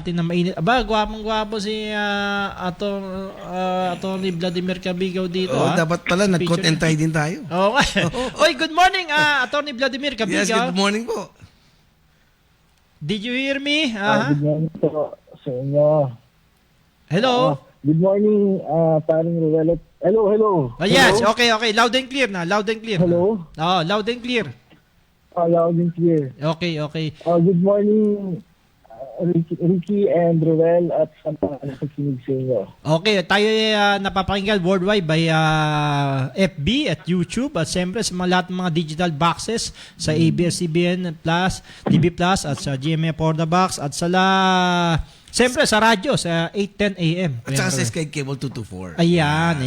natin na mainit. Aba, gwapong-gwapo si Attorney Vladimir Cabigaw dito. Dapat pala nag-coat and tie din tayo. Okay. Oy, good morning, Attorney Vladimir Cabigaw. Yes, good morning po. Did you hear me? Good morning po sa inyo. Hello? Good morning, paring Ruel. Hello. Yes, okay. Loud and clear na. Loud and clear. Hello? Loud and clear. Loud and clear. Okay. Good morning, Ricky and Ruel at sa mga nakikinig sa inyo. Okay, tayo napapakinggan worldwide by FB at YouTube at siyempre sa lahat ng mga digital boxes sa ABS-CBN Plus, TV Plus at sa GMA For The Box at siyempre sa radyo sa 8:10 AM. At saka sa Sky Cable 224. Ayan.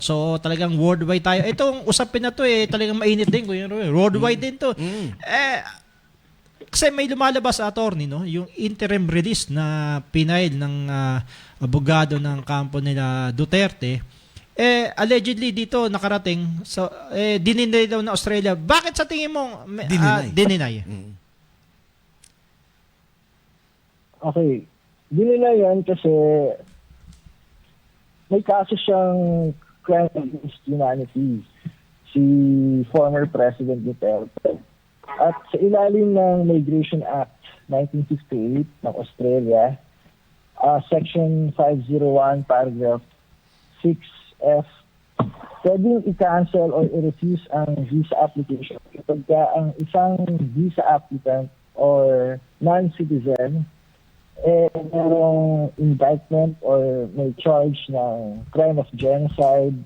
So talagang worldwide tayo. Itong usapin na to talagang mainit din. Worldwide din to. Kasi may lumalabas sa attorney, no? Yung interim release na pinail ng abogado ng kampo nila Duterte. Allegedly dito nakarating dininay daw na Australia. Bakit sa tingin mo dininay? Okay. Dinila yan kasi may kaso siyang crime against humanity si former President Duterte. At sa ilalim ng Migration Act 1958 ng Australia, Section 501, Paragraph 6F, pwedeng i-cancel or i-refuse ang visa application kapag ang isang visa applicant or non-citizen merong indictment or may charge ng crime of genocide,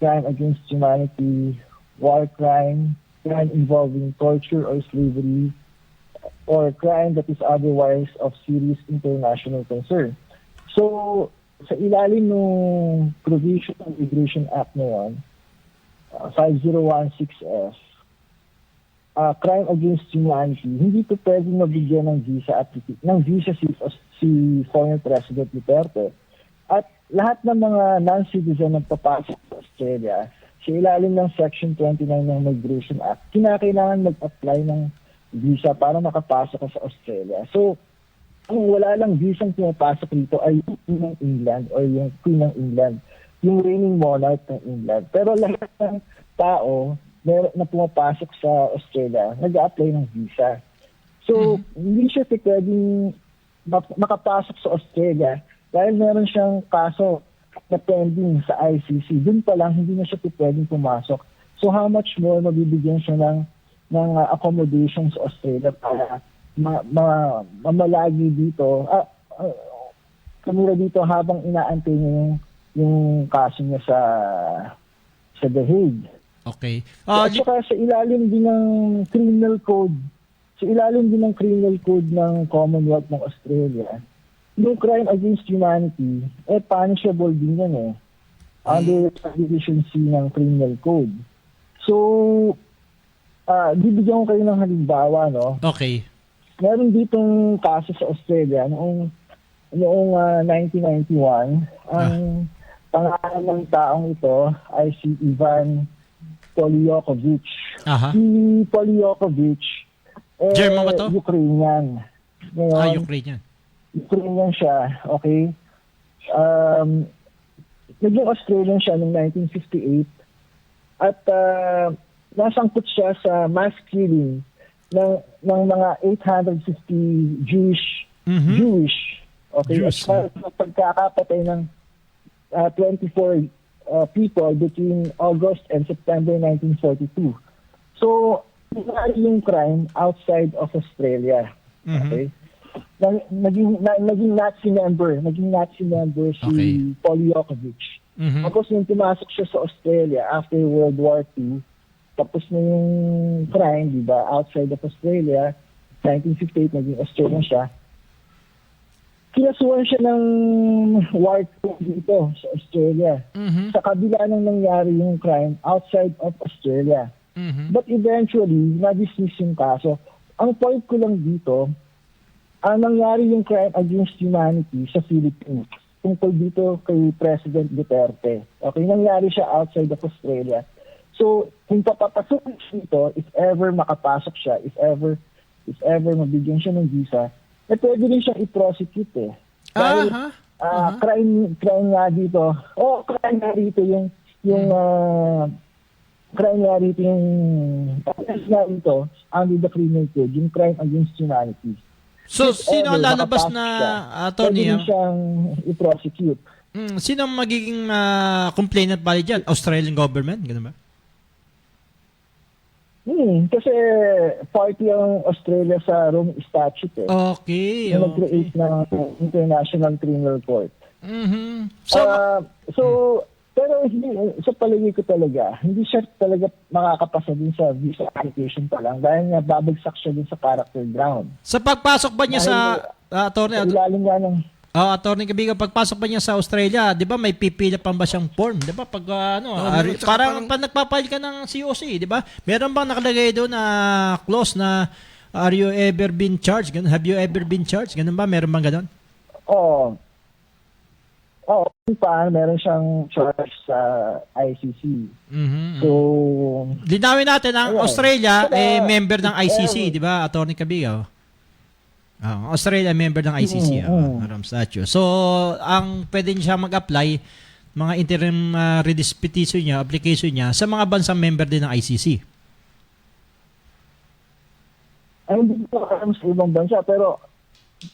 crime against humanity, war crime involving torture or slavery, or crime that is otherwise of serious international concern. So, sa ilalim ng provision ng Migration Act na yun, 5016F, crime against humanity, hindi po pwedeng mabigyan ng visa si former President Duterte. At lahat ng mga non-citizen na papasok sa Australia, sa ilalim ng Section 29 ng Migration Act, kinakailangan mag-apply ng visa para makapasok ka sa Australia. So, kung wala lang visang pumapasok dito ay yung Queen ng England or yung Queen ng England, yung reigning monarch ng England. Pero lahat ng tao na pumapasok sa Australia, nag-apply ng visa. So, hindi siya pwedeng makapasok sa Australia dahil meron siyang kaso na pending sa ICC. Doon pa lang, hindi na siya pwedeng pumasok. So, how much more mabibigyan siya ng accommodation sa Australia para mamalagi dito, kamura dito habang inaantay niya yung kaso niya sa The Hague. Okay. At saka sa ilalim din ng criminal code, ng Commonwealth ng Australia, yung crime against humanity, punishable din yan under Division C ng Criminal Code. So, bibigyan ko kayo ng halimbawa, no? Okay. Meron ditong kaso sa Australia noong 1991. Ang pangalan ng taong ito ay si Ivan Polyakovich. Si Polyakovich, German ba to? Ukrainian. Ngayon, Ukrainian siya, okay? Naging Australian siya noong 1958 at nasangkot siya sa mass killing ng mga 850 Jewish, okay? Jews. At pagkakapatay ng 24 people between August and September 1942. So, yung crime outside of Australia, okay? Naging Nazi member si Polyakovich. Tapos nung pumasok siya sa Australia after World War II, tapos na yung crime, di ba, outside of Australia, 1958 naging Australian siya. Kinasuhan siya ng war crime dito sa Australia. Sa kabila nang nangyari yung crime outside of Australia. But eventually, na-dismiss yung kaso. Ang point ko lang dito, ang nangyari yung crime against humanity sa Philippines tungkol dito kay President Duterte. Okay, nangyari siya outside of Australia. So, kung papapasok dito, if ever makapasok siya, if ever mabigyan siya ng visa, pwede rin siyang i-prosecute eh. Dahil, crime nga dito. Crime nga dito yung crime nga dito yung under the criminal code, yung crime against humanity. So, sino ang lalabas na attorney? Pwede rin siyang i-prosecute. Sino ang magiging complainant bali dyan? Australian government? Ganun ba? Kasi party ang Australia sa Rome Statute eh. Okay. Yung nag-create ng International Criminal Court. Mhm. Pero sa palagay ko talaga, hindi siya talaga makakapasa din sa visa application pa lang dahil nga babagsak siya din sa character ground. Sa pagpasok ba niya sa attorney? Ilalim nga ng Attorney Cabiga, pagpasok pa niya sa Australia, 'di ba may pipila pa ba siyang form, 'di ba? Pag parang pag nagpapile ka ng COC, 'di ba? Meron bang nakalagay doon na clause na are you ever been charged? Ganun, have you ever been charged? Ganun ba? Meron bang ganun? Oo, meron siyang charge sa ICC. So, linawin natin ang Australia member ng ICC, 'di ba? Attorney Cabiga. Australia member ng ICC, Rome Statute. So, ang pwede niya mag-apply mga interim release petition niya, application niya sa mga bansang member din ng ICC. Ay, hindi ko alam sa ibang bansa, pero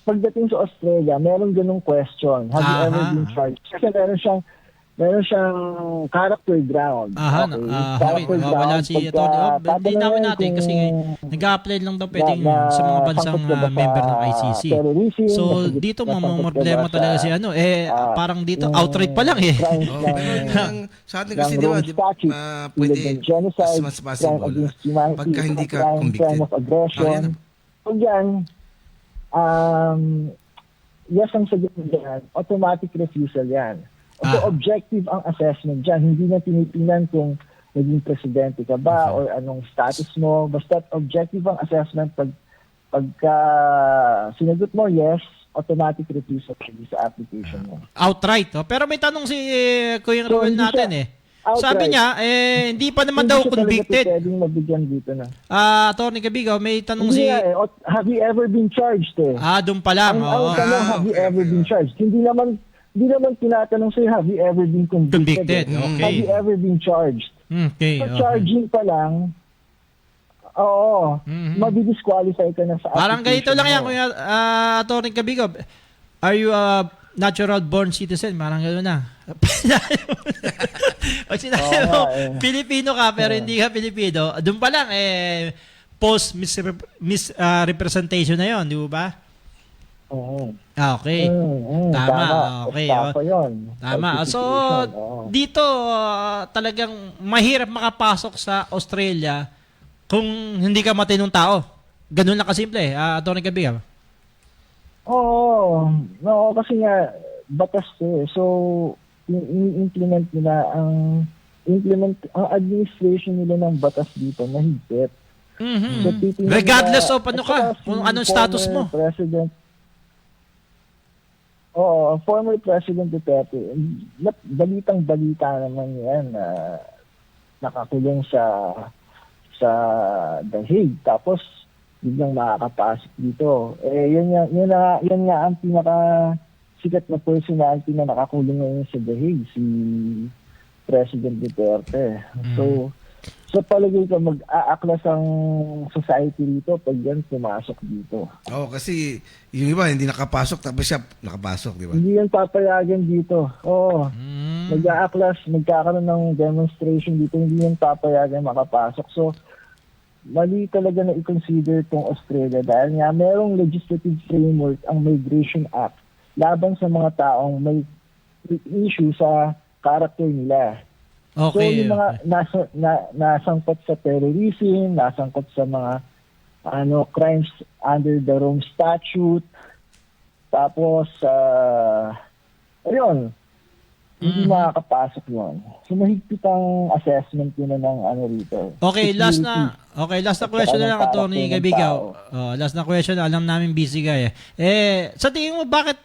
pagdating sa Australia, meron ganung question. Have you ever been charged? Kasi meron siyang character ground. Okay. Wala si Atty. Hindi namin natin kasi nag-a-apply lang daw pwedeng sa mga bansang member ng ICC. So, dito problema talaga si parang dito outright pa lang eh. Sa atin kasi di ba, pwede mas possible pagka hindi ka convicted. So, yan, yes ang sagot dyan, automatic refusal yan. So, objective ang assessment dyan. Hindi na tinitingnan kung naging presidente ka ba or anong status mo. Basta objective ang assessment pagka sinagot mo, yes, automatic refusal sa application mo. Outright. Pero may tanong si Kuya Ruel natin Sabi niya, hindi pa naman daw convicted. Hindi pwedeng mabigyan dito na. Attorney Cabiga, may tanong have you ever been charged doon pa lang. Ang tanong, have you ever been charged? Hindi naman tinatanong sa'yo, have you ever been convicted? Okay. Have you ever been charged? Okay. So, charging pa lang, madi-disqualify ka na sa application. Parang ganito lang yan, Kuya Attorney Cabiga. Are you a natural born citizen? Parang gano'n na. Pag sinabi mo, Pilipino ka pero hindi ka Pilipino, doon pa lang, post misrepresentation na yon, di ba? Okay. Tama. Okay. Tama. So, dito talagang mahirap makapasok sa Australia kung hindi ka matinong tao. Ganun lang kasimple, Attorney Cabiga. No, kasi nga batas So, i-implement nila ang administration nila ng batas dito mahigpit. So, regardless of kung anong status mo. Former President Duterte, balitang-balita naman yan na nakakulong sa The Hague. Tapos, biglang makakapasok dito. Yan nga ang pinaka-sikat na personality na nakakulong ngayon sa The Hague, si President Duterte. So, sa palagay ko, mag-aaklas ang society dito pag yan pumasok dito. Kasi yung iba hindi nakapasok tapos siya nakapasok, di ba? Hindi yan papayagan dito. Mag-aaklas, magkakaroon ng demonstration dito, hindi yan papayagan makapasok. So, mali talaga na i-consider itong Australia dahil nga merong legislative framework ang Migration Act laban sa mga taong may issue sa character nila. So, yung mga nasangkot sa terrorism, nasangkot sa mga crimes under the Rome Statute, tapos, hindi makakapasok yun. So, mahigpit ang assessment yun ng rito. Okay, last na question na lang, Attorney Cabiga. Last na question, alam namin busy ka sa tingin mo, bakit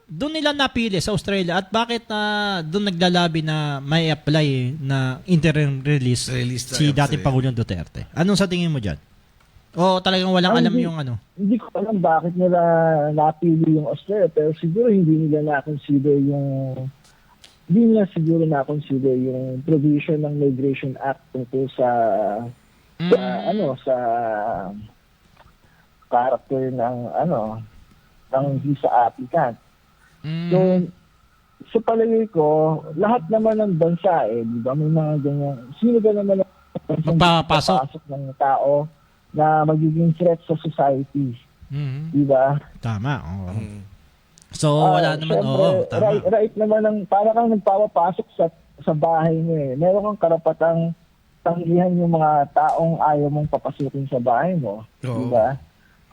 doon nila napili sa Australia at bakit doon naglalabi na may apply na interim release si dating Pangulong Duterte? Anong sa tingin mo dyan? O talagang walang alam Hindi- yung ano? Hindi ko alam bakit nila napili yung Australia, pero siguro hindi nila na-consider yung provision ng Migration Act tungkol sa sa character ng visa applicant. So, sa palagay ko, lahat naman ng bansa di ba, may mga ganyan. Sino ba naman ang Magpapasok. papasok ng tao na magiging threat sa society? Di ba? Tama. Oo. So, wala naman. Syempre, Oo, tama. right naman para kang nagpapapasok sa bahay mo Meron kang karapatang tanggihan yung mga taong ayaw mong papasukin sa bahay mo. Oo. Di ba?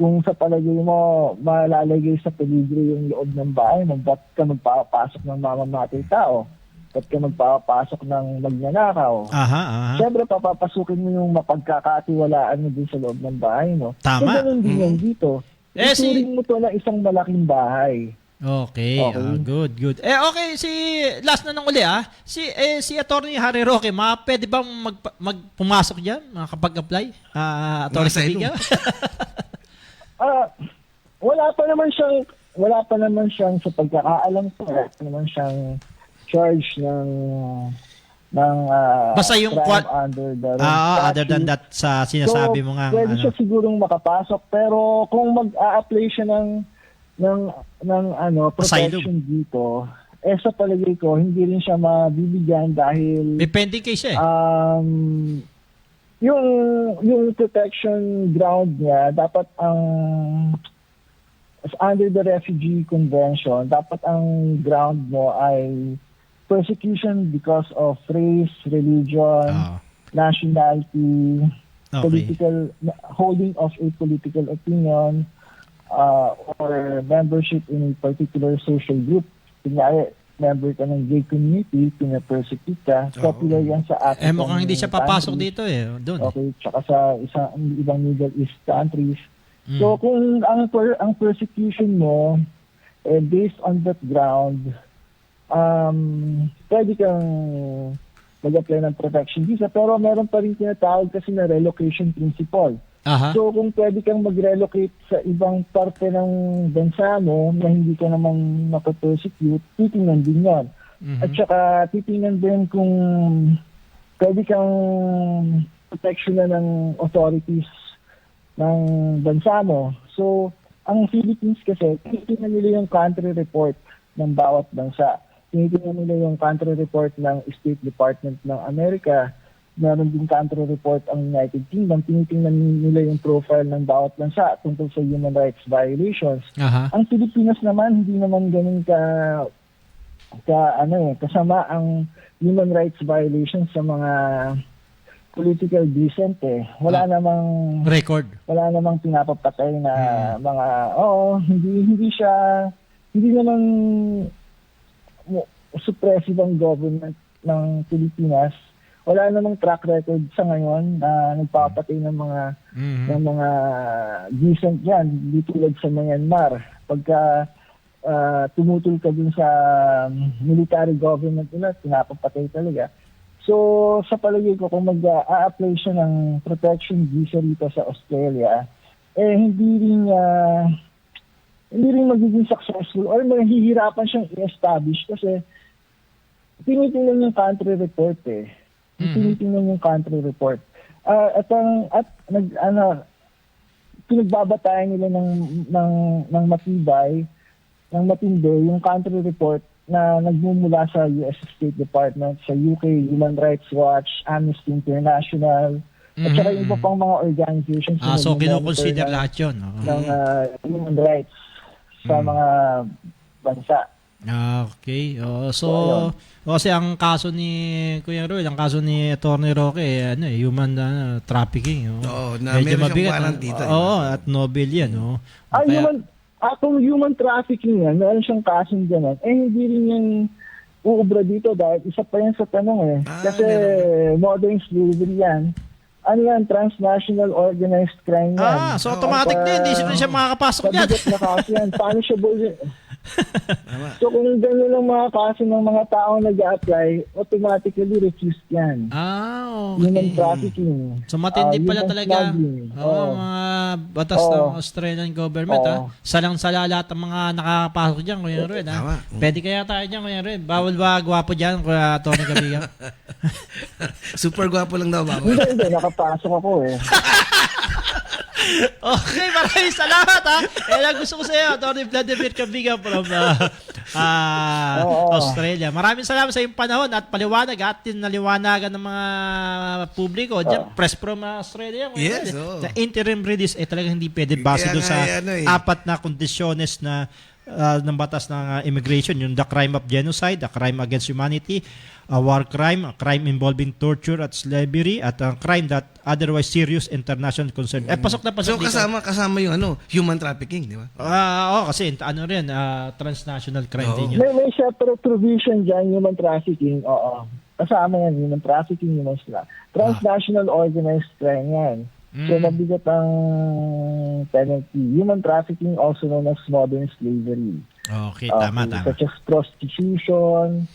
Kung sa palagay mo, malalagay sa peligro yung loob ng bahay mo, ba't ka magpapasok ng mamamatay tao? Ba't ka magpapasok ng magnanakaw? Aha. Siyempre, papapasukin mo yung mapagkakatiwalaan mo din sa loob ng bahay mo. Tama. So, ganun din yan dito. Ituring mo to na isang malaking bahay. Okay. Okay. Good. Okay, last na ng uli Si Attorney Harry Roque, pwede bang pumasok diyan, makapag-apply? Attorney Nasa ilong. Sabiga? Wala pa naman siyang sa pagkakaalam ko, wala pa naman siyang charge ng Basta yung crime under the other than statute. that sa sinasabi mo nga Pwede siya sigurong makapasok, pero kung mag-a-apply siya ng protection dito, sa palagay ko hindi rin siya mabibigyan dahil may pending case siya yung protection ground niya dapat under the Refugee Convention, dapat ang ground mo ay persecution because of race, religion, nationality, holding of a political opinion, or membership in a particular social group. Kunyari, member ka ng gay community, pina-persecute ka, popular yan sa African mukhang hindi siya papasok countries. dito doon. Okay, tsaka sa ibang Middle East countries. So kung ang persecution mo based on that ground, pwede kang mag-apply ng protection visa, pero meron pa rin tinatawag kasi na relocation principle. Aha. So kung pwede kang mag-relocate sa ibang parte ng bansa mo na hindi ka namang mapapersecute, titingnan din yan. At saka titingnan din kung pwede kang protection na ng authorities ng bansa mo. So ang Philippines kasi, tinitingnan nila yung country report ng bawat bansa. Tinitingnan nila yung country report ng State Department ng Amerika. Meron din country report ang United Kingdom. Tinitingnan nila yung profile ng bawat bansa tungkol sa human rights violations. Aha. Ang Pilipinas naman, hindi naman ganun kasama ang human rights violations sa mga political dissent Wala namang Record. wala namang pinapapatay na mga hindi naman suppressive ang government ng Pilipinas. Wala namang track record sa ngayon na nagpapatay ng mga decent yan, di tulad sa Myanmar. Pagka tumutol ka dun sa military government nila, pinapapatay talaga. So, sa palagay ko, kung mag-a-apply siya ng protection visa rito sa Australia, hindi rin magiging successful or mahihirapan siyang i-establish kasi tinitingnan yung country report Tinitingnan yung country report. Pinagbabatayan nila ng matibay, ng matindi, yung country report na nagmumula sa US State Department, sa UK Human Rights Watch, Amnesty International, at saka yung iba pang mga organizations. So, kinukonsider lahat yun. Ng human rights sa mga bansa. Okay. Kasi ang kaso ni Kuya Roy, ang kaso ni Attorney Roque, human trafficking. Na medyo meron mabigat. siyang warrant dito. At Nobel yan. Kung human trafficking yan, meron siyang kasong gano'n, hindi rin yan uubra dito dahil isa pa yan sa tanong Kasi modern slavery yan. Ano yan? Transnational organized crime yan. So automatic din. Hindi siya makakapasok dyan. Mabigat na kaso yan. Paano siya Tama. So kung gano'n ang mga kaso ng mga taong nag-a-apply, automatically refused yan. Human Okay. trafficking. So matindi pala human talaga. smuggling. Mga batas ng Australian government ha. Salang-sala lahat ng mga nakakapasok diyan, Kuya Red ha. Tama. Pwede kaya tayo diyan, Kuya Red. Bawal ba gwapo diyan, Kuya Tony Gabiga? Super gwapo lang daw, bawal. Hindi, nakapasok ako eh. Okay, maraming salamat ha. Lang gusto ko sa iyo, Tony Vladimir Gabiga from Australia. Maraming salamat sa iyong panahon at paliwanag at naliwanagan ng mga publiko. Diyan, press from Australia. Yes, The interim release talagang hindi pwede base Kaya doon sa nga, apat na kondisyones na ng batas ng immigration, yung the crime of genocide, the crime against humanity, a war crime, a crime involving torture at slavery, at a crime that otherwise serious international concern. Pasok na pasok So dito. kasama yung human trafficking, di ba? Kasi transnational crime din yun. May separate provision dyan, human trafficking. Oo. Kasama yan, human trafficking, transnational organized crime yan. So, mabigat ang penalty. Human trafficking, also known as modern slavery. Okay, tama. Such as prostitution,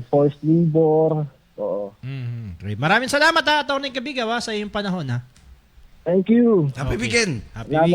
forced labor. Oo. Okay. Maraming salamat ha, Atty. Gabiga, sa iyong panahon ha. Thank you. Happy weekend! Happy weekend.